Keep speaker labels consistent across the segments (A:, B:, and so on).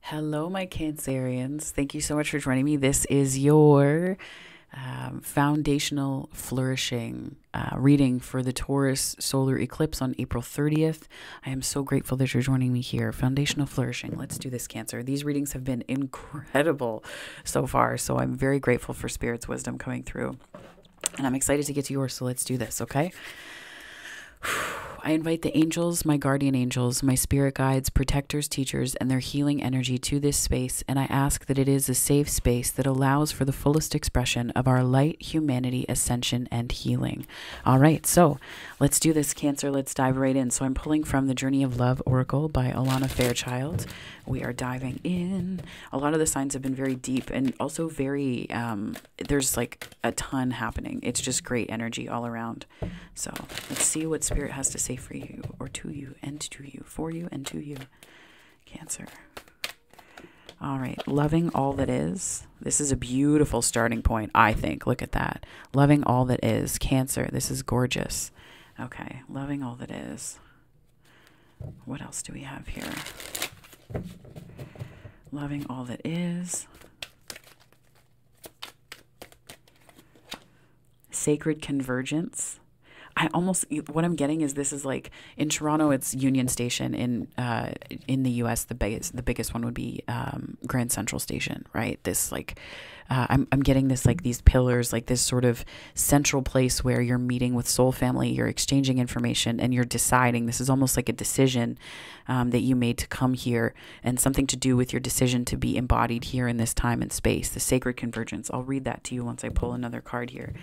A: Hello, my Cancerians. Thank you so much for joining me. This is your foundational flourishing reading for the Taurus solar eclipse on April 30th. I am so grateful that you're joining me here. Foundational flourishing. Let's do this, Cancer. These readings have been incredible so far, so I'm very grateful for Spirit's wisdom coming through. And I'm excited to get to yours, so let's do this, okay? I invite the angels, my guardian angels, my spirit guides, protectors, teachers, and their healing energy to this space, and I ask that it is a safe space that allows for the fullest expression of our light, humanity, ascension, and healing. All right, so let's do this, Cancer. Let's dive right in. So I'm pulling from the Journey of Love Oracle by Alana Fairchild. We are diving in. A lot of the signs have been very deep and also very, there's like a ton happening. It's just great energy all around. So let's see what Spirit has to say for you, or to you, and to you, for you, and to you, Cancer. All right, loving all that is. This is a beautiful starting point, I think. Look at that. Loving all that is. Cancer, this is gorgeous. Okay, loving all that is. What else do we have here? Loving all that is. Sacred Convergence. What I'm getting is this is like in Toronto, it's Union Station. In the US, the biggest one would be Grand Central Station, right? This like I'm getting this like these pillars, like this sort of central place where you're meeting with soul family, you're exchanging information, and you're deciding. This is almost like a decision that you made to come here, and something to do with your decision to be embodied here in this time and space. The Sacred Convergence. I'll read that to you once I pull another card here.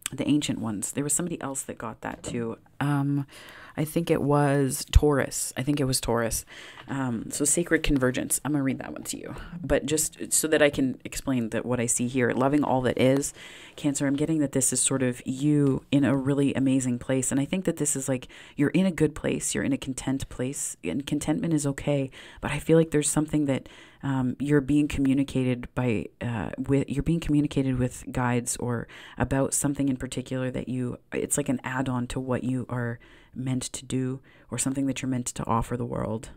A: The Ancient Ones. There was somebody else that got that too. I think it was Taurus. So Sacred Convergence. I'm going to read that one to you. But just so that I can explain that what I see here. Loving all that is. Cancer, I'm getting that this is sort of you in a really amazing place. And I think that this is like, you're in a good place. You're in a content place. And contentment is okay. But I feel like there's something that you're being communicated with guides, or about something in particular that it's like an add-on to what you are meant to do, or something that you're meant to offer the world.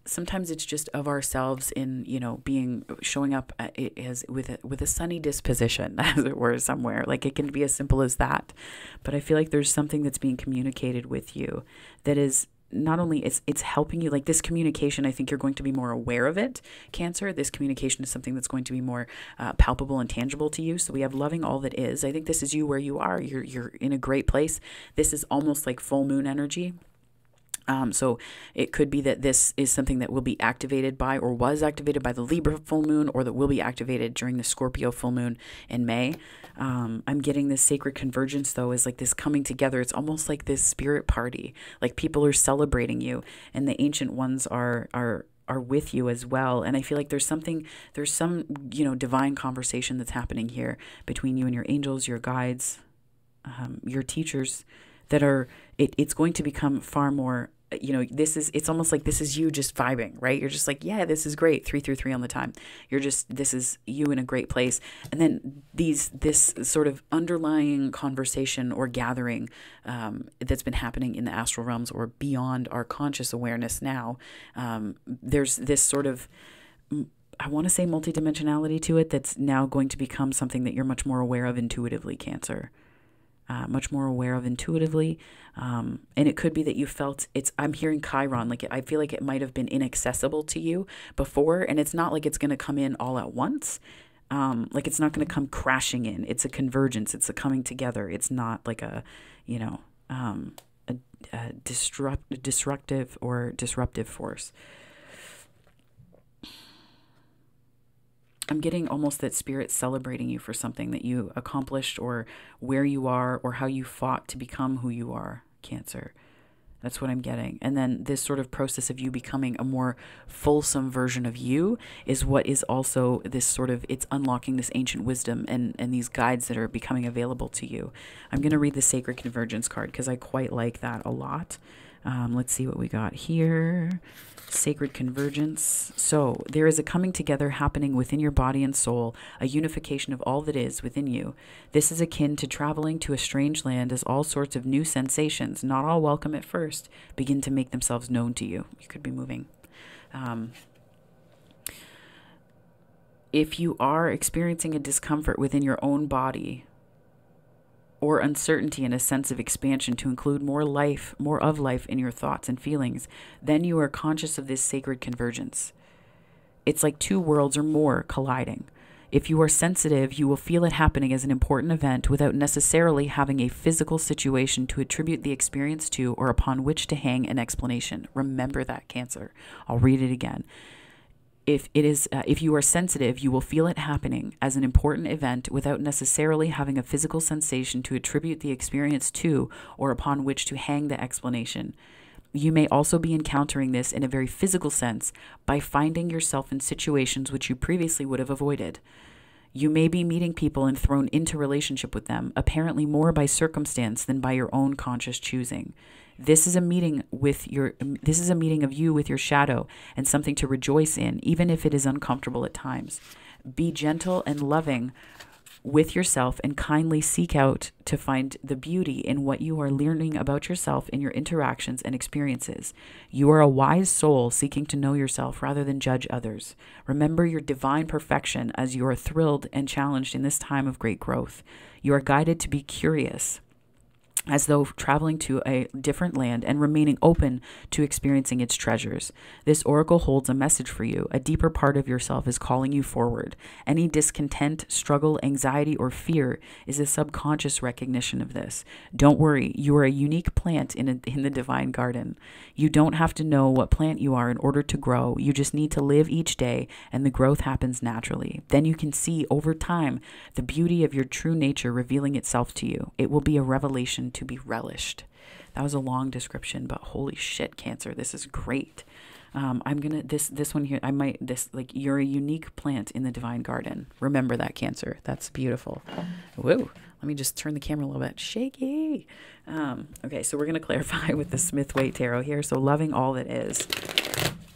A: Sometimes it's just of ourselves in, showing up as with a sunny disposition, as it were, somewhere. Like it can be as simple as that. But I feel like there's something that's being communicated with you that is not only it's helping you, like this communication, I think you're going to be more aware of it, Cancer. This communication is something that's going to be more palpable and tangible to you. So we have loving all that is. I think this is you where you are. You're in a great place. This is almost like full moon energy. So it could be that this is something that will be activated by, or was activated by, the Libra full moon, or that will be activated during the Scorpio full moon in May. I'm getting this Sacred Convergence, though, is like this coming together. It's almost like this spirit party. Like people are celebrating you, and the Ancient Ones are with you as well. And I feel like there's some divine conversation that's happening here between you and your angels, your guides, your teachers, that are, it's going to become far more, it's almost like this is you just vibing, right? You're just like, yeah, this is great. 3 through 3 on the time. This is you in a great place. And then this sort of underlying conversation or gathering that's been happening in the astral realms, or beyond our conscious awareness now. There's this sort of, I want to say, multidimensionality to it that's now going to become something that you're much more aware of intuitively, Cancer. Much more aware of intuitively. And it could be that you felt I'm hearing Chiron, like I feel like it might have been inaccessible to you before, and it's not like it's going to come in all at once. Like it's not going to come crashing in. It's a convergence. It's a coming together. It's not like a destructive or disruptive force. I'm getting almost that Spirit celebrating you for something that you accomplished, or where you are, or how you fought to become who you are, Cancer. That's what I'm getting. And then this sort of process of you becoming a more fulsome version of you is what is also this sort of, it's unlocking this ancient wisdom and these guides that are becoming available to you. I'm going to read the Sacred Convergence card because I quite like that a lot. Let's see what we got here. Sacred Convergence. So there is a coming together happening within your body and soul, a unification of all that is within you. This is akin to traveling to a strange land, as all sorts of new sensations, not all welcome at first, begin to make themselves known to you. You could be moving. If you are experiencing a discomfort within your own body, or uncertainty and a sense of expansion to include more of life in your thoughts and feelings, then you are conscious of this sacred convergence. It's like two worlds or more colliding. If you are sensitive, you will feel it happening as an important event without necessarily having a physical situation to attribute the experience to or upon which to hang an explanation. Remember that, Cancer. I'll read it again. If you are sensitive, you will feel it happening as an important event without necessarily having a physical sensation to attribute the experience to or upon which to hang the explanation. You may also be encountering this in a very physical sense by finding yourself in situations which you previously would have avoided. You may be meeting people and thrown into relationship with them, apparently more by circumstance than by your own conscious choosing. This is a meeting of you with your shadow, and something to rejoice in, even if it is uncomfortable at times. Be gentle and loving with yourself and kindly seek out to find the beauty in what you are learning about yourself in your interactions and experiences. You are a wise soul seeking to know yourself rather than judge others. Remember your divine perfection as you are thrilled and challenged in this time of great growth. You are guided to be curious, as though traveling to a different land and remaining open to experiencing its treasures. This oracle holds a message for you. A deeper part of yourself is calling you forward. Any discontent, struggle, anxiety, or fear is a subconscious recognition of this. Don't worry, you are a unique plant in the divine garden. You don't have to know what plant you are in order to grow. You just need to live each day, and the growth happens naturally. Then you can see over time the beauty of your true nature revealing itself to you. It will be a revelation to be relished. That was a long description, but holy shit, Cancer, this is great. This one here, you're a unique plant in the divine garden. Remember that, Cancer. That's beautiful. Whoa. Let me just turn the camera a little bit. Shaky. Okay, so we're going to clarify with the Smith-Waite Tarot here. So loving all that is.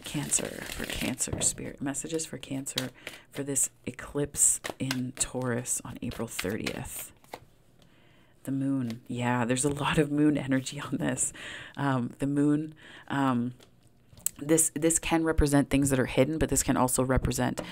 A: Cancer, for Cancer, spirit messages for Cancer for this eclipse in Taurus on April 30th. The moon. Yeah, there's a lot of moon energy on this. The moon, this can represent things that are hidden, but this can also represent,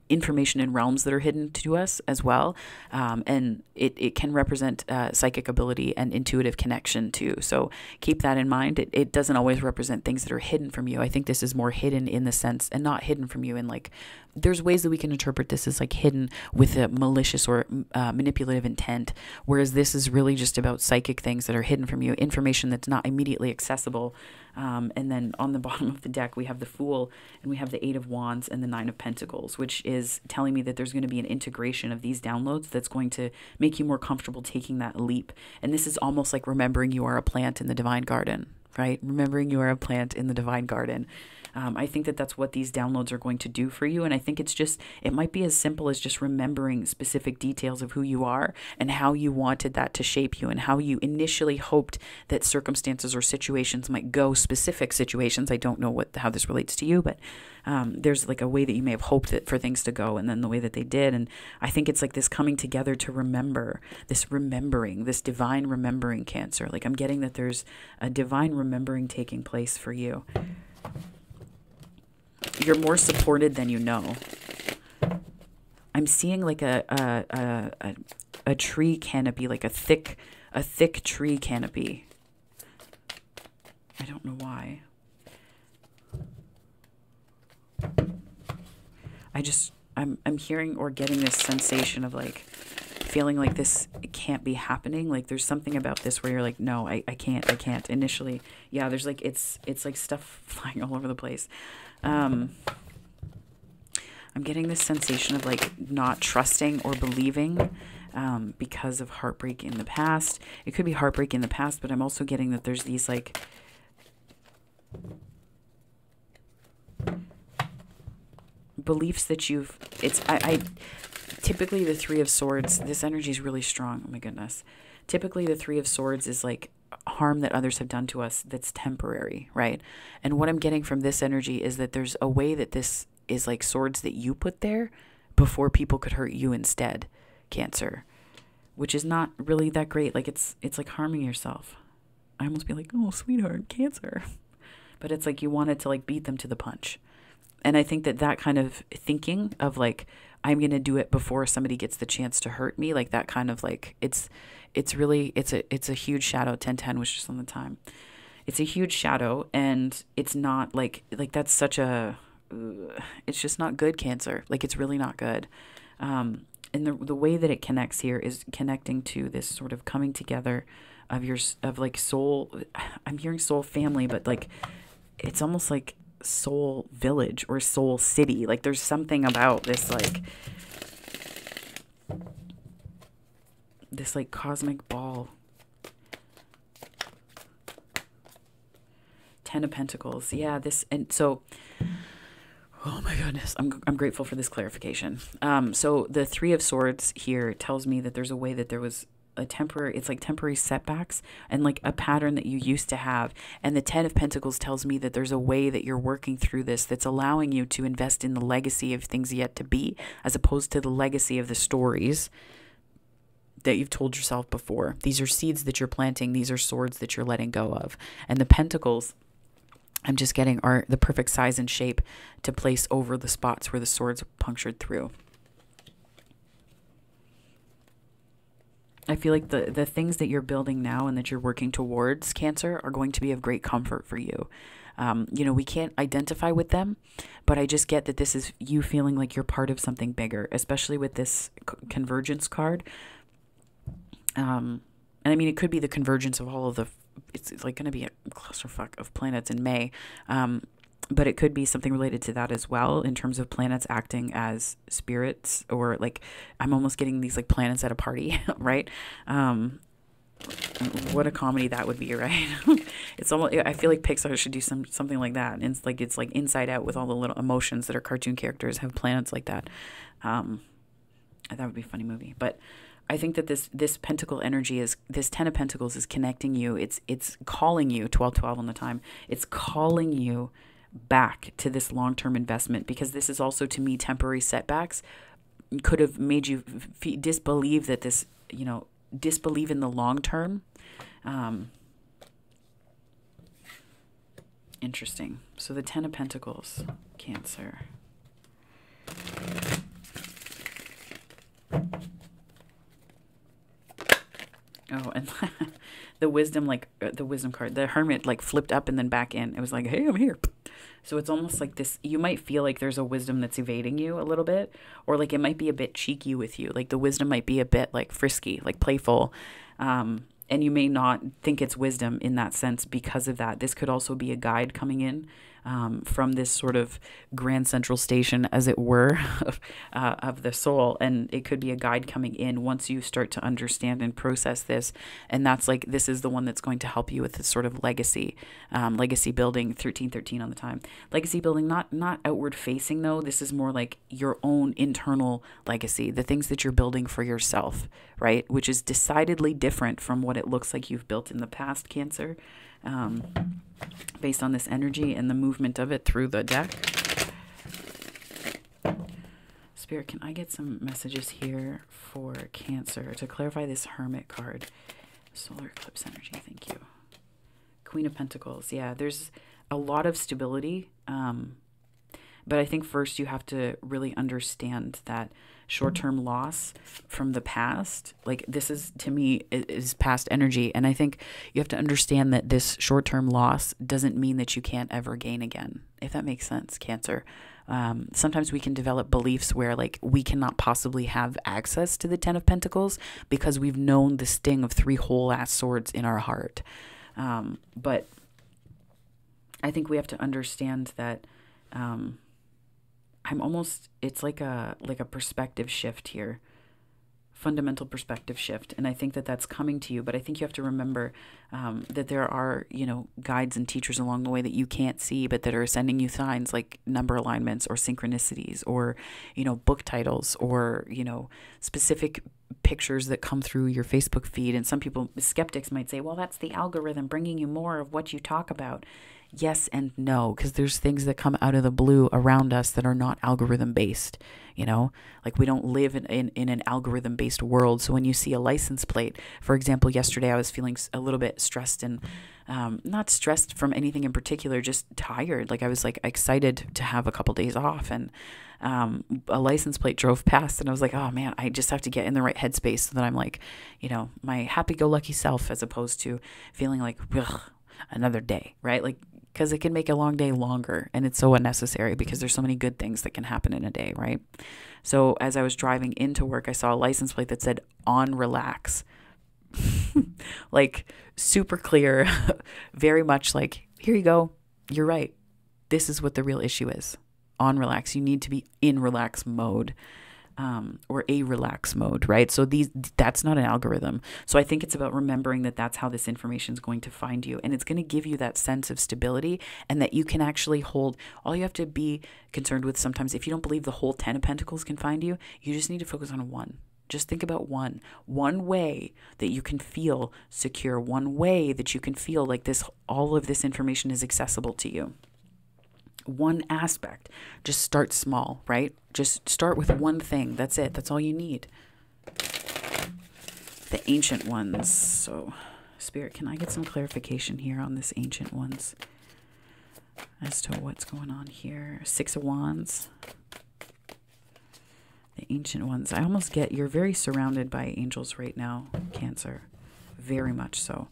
A: information in realms that are hidden to us as well. And it can represent psychic ability and intuitive connection too. So keep that in mind. It doesn't always represent things that are hidden from you. I think this is more hidden in the sense, and not hidden from you in like, there's ways that we can interpret this as like hidden with a malicious or manipulative intent, whereas this is really just about psychic things that are hidden from you, information that's not immediately accessible. And then on the bottom of the deck, we have the Fool, and we have the Eight of Wands and the Nine of Pentacles, which is telling me that there's going to be an integration of these downloads that's going to make you more comfortable taking that leap. And this is almost like remembering you are a plant in the divine garden, right? Remembering you are a plant in the divine garden. I think that that's what these downloads are going to do for you. And I think it might be as simple as just remembering specific details of who you are and how you wanted that to shape you and how you initially hoped that circumstances or situations might go, specific situations. I don't know how this relates to you, but there's like a way that you may have hoped for things to go and then the way that they did. And I think it's like this coming together to remember, this divine remembering, Cancer. Like I'm getting that there's a divine remembering taking place for you. You're more supported than you know. I'm seeing like a tree canopy, like a thick tree canopy. I don't know why. I'm hearing or getting this sensation of like feeling like this can't be happening. Like there's something about this where you're like, no, I can't initially. Yeah, there's like, it's like stuff flying all over the place. I'm getting this sensation of like not trusting or believing because of heartbreak in the past. It could be heartbreak in the past, but I'm also getting that there's these like beliefs that typically the Three of Swords, this energy is really strong. Oh my goodness. Typically the Three of Swords is like harm that others have done to us that's temporary, right? And what I'm getting from this energy is that there's a way that this is like swords that you put there before people could hurt you instead, Cancer, which is not really that great. Like it's like harming yourself. I almost be like, oh, sweetheart, Cancer. But it's like you wanted to like beat them to the punch. And I think that that kind of thinking of like, I'm going to do it before somebody gets the chance to hurt me, like that kind of like, it's a huge shadow. 1010 was just on the time. It's a huge shadow, and it's not like that's such a, it's just not good, Cancer. Like it's really not good. And the way that it connects here is connecting to this sort of coming together of like soul. I'm hearing soul family, but like, it's almost like soul village or soul city. Like there's something about this like cosmic ball. 10 of Pentacles. Yeah, this, and so, oh my goodness, I'm grateful for this clarification. So the 3 of Swords here tells me that there's a way that there was a temporary, it's like temporary setbacks and like a pattern that you used to have. And the 10 of Pentacles tells me that there's a way that you're working through this that's allowing you to invest in the legacy of things yet to be, as opposed to the legacy of the stories that you've told yourself before. These are seeds that you're planting. These are swords that you're letting go of. And the Pentacles, I'm just getting, are the perfect size and shape to place over the spots where the swords punctured through. I feel like the things that you're building now and that you're working towards, Cancer, are going to be of great comfort for you. You know, we can't identify with them, but I just get that this is you feeling like you're part of something bigger, especially with this convergence card. And I mean, it could be the convergence of all of the, it's like going to be a clusterfuck of planets in May. But it could be something related to that as well, in terms of planets acting as spirits, or like, I'm almost getting these like planets at a party, right? What a comedy that would be, right? It's almost, I feel like Pixar should do something like that. And it's like Inside Out, with all the little emotions that are cartoon characters have planets like that. That would be a funny movie. But I think that this pentacle energy is, this 10 of Pentacles is connecting you. It's calling you, 1212 on the time. It's calling you back to this long-term investment, because this is also, to me, temporary setbacks could have made you disbelieve that this, you know, disbelieve in the long term. Interesting. So the 10 of Pentacles, Cancer. Oh, and the wisdom, like the wisdom card, the Hermit, like flipped up and then back in. It was like, hey, I'm here. So it's almost like this, you might feel like there's a wisdom that's evading you a little bit, or like it might be a bit cheeky with you. Like the wisdom might be a bit like frisky, like playful. And you may not think it's wisdom in that sense because of that. This could also be a guide coming in from this sort of grand central station, as it were, of the soul. And it could be a guide coming in once you start to understand and process this. And that's like, this is the one that's going to help you with this sort of legacy, legacy building, 1313 on the time. Legacy building, not outward facing though. This is more like your own internal legacy, the things that you're building for yourself, right? Which is decidedly different from what it looks like you've built in the past, Cancer. Based on this energy and the movement of it through the deck. Spirit, can I get some messages here for Cancer to clarify this Hermit card? Solar Eclipse energy, thank you. Queen of Pentacles, yeah, there's a lot of stability, but I think first you have to really understand that short-term loss from the past, like this is, to me, is past energy. And I think you have to understand that this short-term loss doesn't mean that you can't ever gain again, if that makes sense, Cancer. Sometimes we can develop beliefs where like we cannot possibly have access to the 10 of Pentacles because we've known the sting of 3 whole ass swords in our heart. But I think we have to understand that I'm almost, it's like a perspective shift here fundamental perspective shift. And I think that that's coming to you, but I think you have to remember that there are, guides and teachers along the way that you can't see, but that are sending you signs like number alignments or synchronicities or, book titles or, specific pictures that come through your Facebook feed. And some people, skeptics might say, well, that's the algorithm bringing you more of what you talk about. Yes and no, because there's things that come out of the blue around us that are not algorithm based, like we don't live in an algorithm based world. So when you see a license plate, for example, yesterday I was feeling a little bit stressed and not stressed from anything in particular, just tired. Like I was like excited to have a couple days off, and a license plate drove past and I was like, oh man, I just have to get in the right headspace so that I'm like, my happy-go-lucky self, as opposed to feeling like, ugh, another day, right? Like, because it can make a long day longer, and it's so unnecessary because there's so many good things that can happen in a day, right? So as I was driving into work, I saw a license plate that said on relax, like super clear, very much like, here you go. You're right. This is what the real issue is. On relax. You need to be in relax mode. Or a relax mode, right? So that's not an algorithm. So I think it's about remembering that that's how this information is going to find you. And it's going to give you that sense of stability, and that you can actually hold. All you have to be concerned with sometimes, if you don't believe the whole 10 of Pentacles can find you, you just need to focus on one. Just think about one way that you can feel secure, one way that you can feel like all of this information is accessible to you. One aspect. Just start small, right? Just start with one thing. That's it. That's all you need. The ancient ones. So, Spirit, can I get some clarification here on this ancient ones as to what's going on here? 6 of Wands. The ancient ones. I almost get you're very surrounded by angels right now, Cancer. Very much so.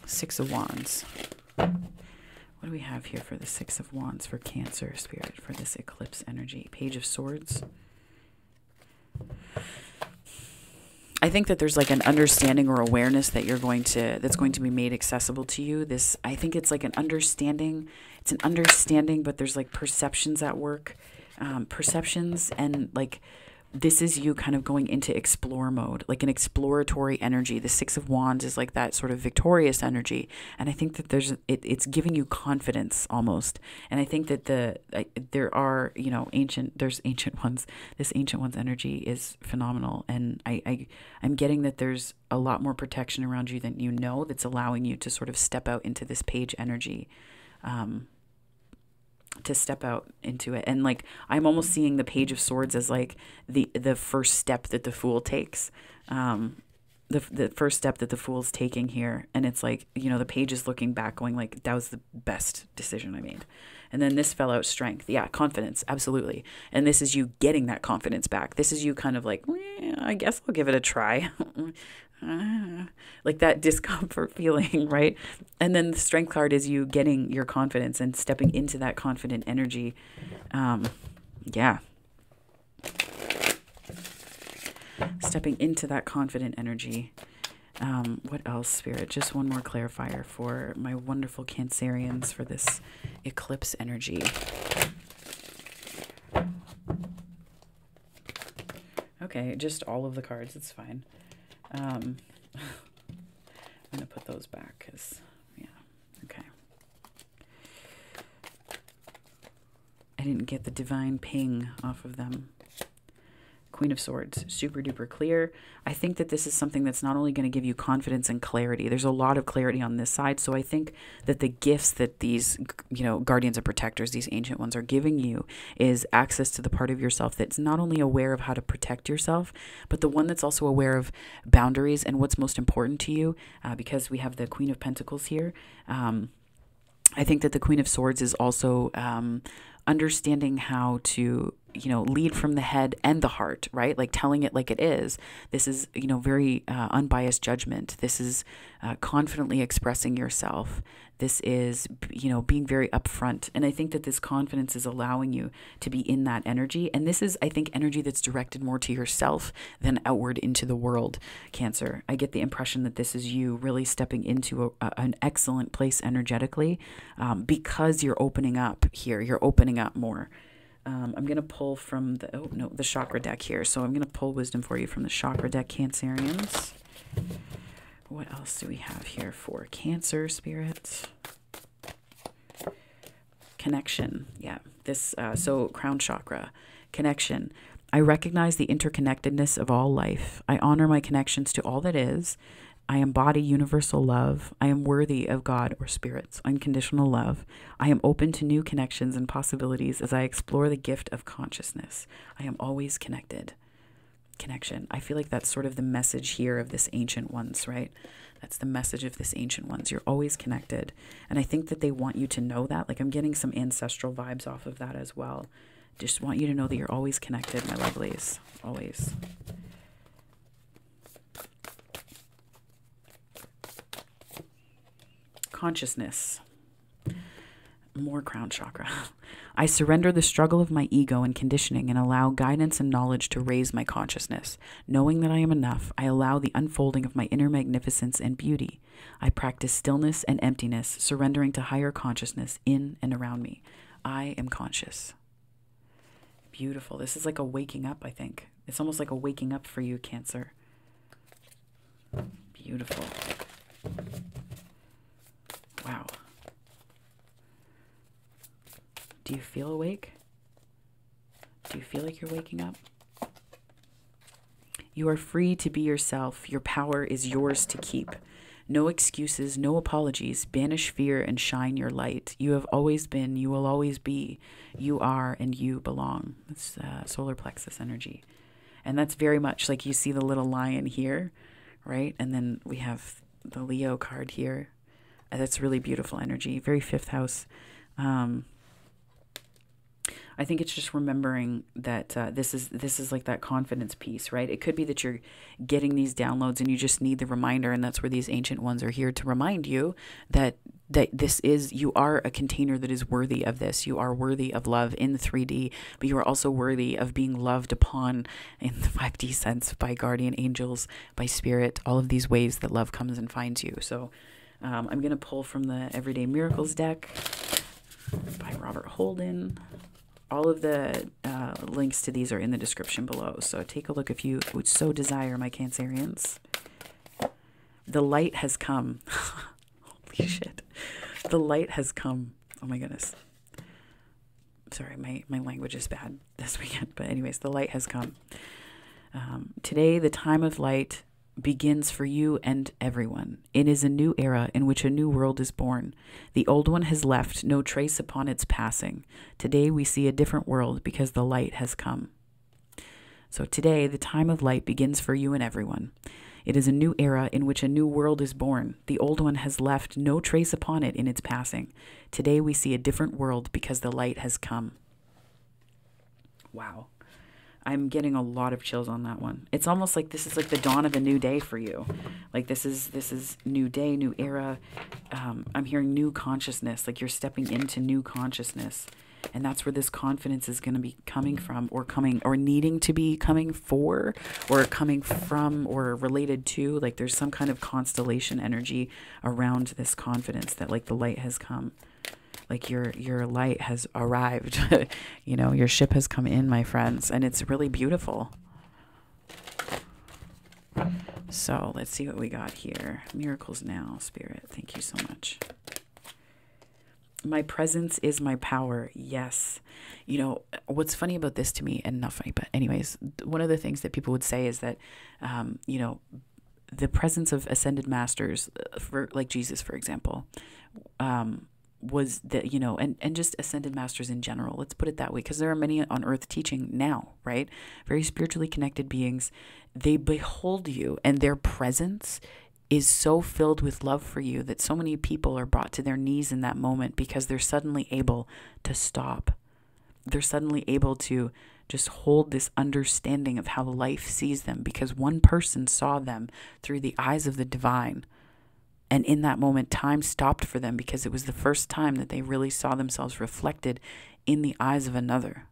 A: 6 of Wands. What do we have here for the 6 of Wands for Cancer, Spirit, for this eclipse energy? Page of Swords. I think that there's like an understanding or awareness that that's going to be made accessible to you. I think it's like an understanding. It's an understanding, but there's like perceptions at work. Perceptions, and like this is you kind of going into explore mode, like an exploratory energy. The 6 of Wands is like that sort of victorious energy. And I think that it's giving you confidence almost. And I think that there are, there's ancient ones. This ancient one's energy is phenomenal. And I'm getting that there's a lot more protection around you than that's allowing you to sort of step out into this page energy. To step out into it. And like I'm almost seeing the Page of Swords as like the first step that the Fool takes, the first step that the Fool's taking here. And it's like, the Page is looking back going like, that was the best decision I made. And then this fell out, Strength. Yeah, confidence, absolutely. And this is you getting that confidence back. This is you kind of like, I guess I'll give it a try. Like that discomfort feeling, right? And then the Strength card is you getting your confidence and stepping into that confident energy. Yeah. Stepping into that confident energy. What else, Spirit? Just one more clarifier for my wonderful Cancerians for this eclipse energy. Okay, just all of the cards. It's fine. I'm going to put those back because, yeah, okay. I didn't get the divine ping off of them. Queen of Swords, super duper clear. I think that this is something that's not only going to give you confidence and clarity. There's a lot of clarity on this side. So I think that the gifts that these, guardians and protectors, these ancient ones are giving you is access to the part of yourself that's not only aware of how to protect yourself, but the one that's also aware of boundaries and what's most important to you. Because we have the Queen of Pentacles here. I think that the Queen of Swords is also understanding how to, lead from the head and the heart, right? Like telling it like it is. This is, very unbiased judgment. This is confidently expressing yourself. This is, being very upfront. And I think that this confidence is allowing you to be in that energy. And this is, I think, energy that's directed more to yourself than outward into the world, Cancer. I get the impression that this is you really stepping into an excellent place energetically because you're opening up here. You're opening up more. I'm going to pull from the chakra deck here. So I'm going to pull wisdom for you from the chakra deck, Cancerians. What else do we have here for Cancer spirit? Connection. Yeah. This, so crown chakra, connection. I recognize the interconnectedness of all life. I honor my connections to all that is. I embody universal love. I am worthy of God or spirits, unconditional love. I am open to new connections and possibilities as I explore the gift of consciousness. I am always connected. Connection. I feel like that's sort of the message here of this Ancient Ones, right? That's the message of this Ancient Ones. You're always connected. And I think that they want you to know that. Like, I'm getting some ancestral vibes off of that as well. Just want you to know that you're always connected, my lovelies. Always. Consciousness. More crown chakra. I surrender the struggle of my ego and conditioning and allow guidance and knowledge to raise my consciousness. Knowing that I am enough, I allow the unfolding of my inner magnificence and beauty. I practice stillness and emptiness, surrendering to higher consciousness in and around me. I am conscious. Beautiful. This is like a waking up, I think. It's almost like a waking up for you, Cancer. Beautiful. Wow. Do you feel awake? Do you feel like you're waking up? You are free to be yourself. Your power is yours to keep. No excuses, no apologies. Banish fear and shine your light. You have always been, you will always be. You are and you belong. It's solar plexus energy. And that's very much like you see the little lion here, right? And then we have the Leo card here. That's really beautiful energy. Very fifth house. I think it's just remembering that this is like that confidence piece, right? It could be that you're getting these downloads and you just need the reminder, and that's where these Ancient Ones are here to remind you that you are a container that is worthy of this. You are worthy of love in the 3D, but you are also worthy of being loved upon in the 5D sense by guardian angels, by spirit, all of these ways that love comes and finds you. So I'm going to pull from the Everyday Miracles deck by Robert Holden. All of the links to these are in the description below. So take a look if you would so desire, my Cancerians. The light has come. Holy shit. The light has come. Oh my goodness. Sorry, my language is bad this weekend. But anyways, the light has come. Today, the time of light begins for you and everyone. It is a new era in which a new world is born. The old one has left no trace upon its passing. Today we see a different world because the light has come. So today the time of light begins for you and everyone. It is a new era in which a new world is born. The old one has left no trace upon it in its passing. Today we see a different world because the light has come. Wow. I'm getting a lot of chills on that one. It's almost like this is like the dawn of a new day for you. Like this is new day, new era. I'm hearing new consciousness, like you're stepping into new consciousness. And that's where this confidence is going to be coming from, or needing to be coming for, or coming from, or related to. Like there's some kind of constellation energy around this confidence that like the light has come. Like your light has arrived. You know, your ship has come in, my friends, and it's really beautiful. So let's see what we got here. Miracles now, Spirit. Thank you so much. My presence is my power. Yes. You know, what's funny about this to me, and not funny, but anyways, one of the things that people would say is that, you know, the presence of ascended masters, for like Jesus, for example, was that, you know, and just ascended masters in general, let's put it that way, because there are many on earth teaching now, right? Very spiritually connected beings. They behold you, and their presence is so filled with love for you that so many people are brought to their knees in that moment because they're suddenly able to stop. They're suddenly able to just hold this understanding of how life sees them because one person saw them through the eyes of the divine. And in that moment, time stopped for them because it was the first time that they really saw themselves reflected in the eyes of another.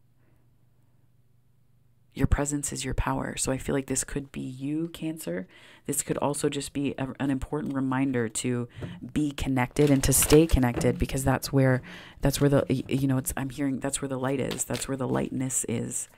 A: Your presence is your power. So I feel like this could be you, Cancer. This could also just be an important reminder to be connected and to stay connected, because that's where the, you know, I'm hearing that's where the light is. That's where the lightness is.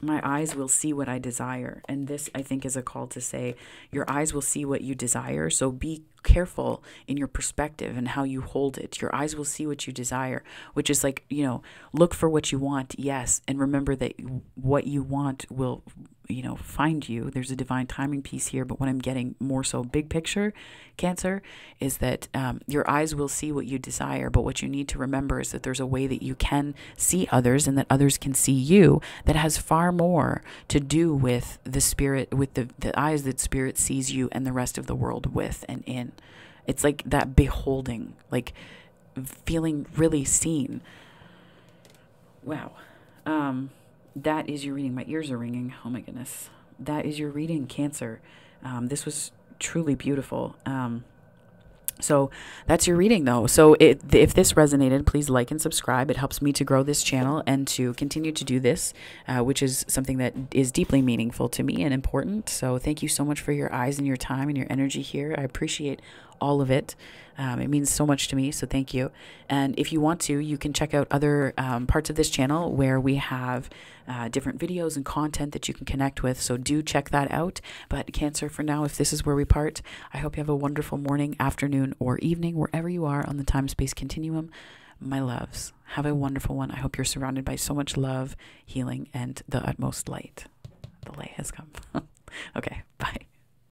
A: My eyes will see what I desire. And this, I think, is a call to say your eyes will see what you desire. So be careful in your perspective and how you hold it. Your eyes will see what you desire, which is like, you know, look for what you want. Yes. And remember that what you want will, you know, find you. There's a divine timing piece here. But what I'm getting more so big picture, Cancer, is that your eyes will see what you desire. But what you need to remember is that there's a way that you can see others and that others can see you that has far more to do with the spirit, with the eyes that spirit sees you and the rest of the world with and in. It's like that beholding, like feeling really seen. Wow. That is your reading. My ears are ringing. Oh my goodness. That is your reading, Cancer. This was truly beautiful. So that's your reading, though. So if this resonated, please like and subscribe. It helps me to grow this channel and to continue to do this, which is something that is deeply meaningful to me and important. So thank you so much for your eyes and your time and your energy here. I appreciate all of it. It means so much to me, so thank you. And if you want to, you can check out other parts of this channel where we have different videos and content that you can connect with, so do check that out. But Cancer, for now, if this is where we part, I hope you have a wonderful morning, afternoon, or evening, wherever you are on the time-space continuum. My loves, have a wonderful one. I hope you're surrounded by so much love, healing, and the utmost light. The light has come. Okay, bye.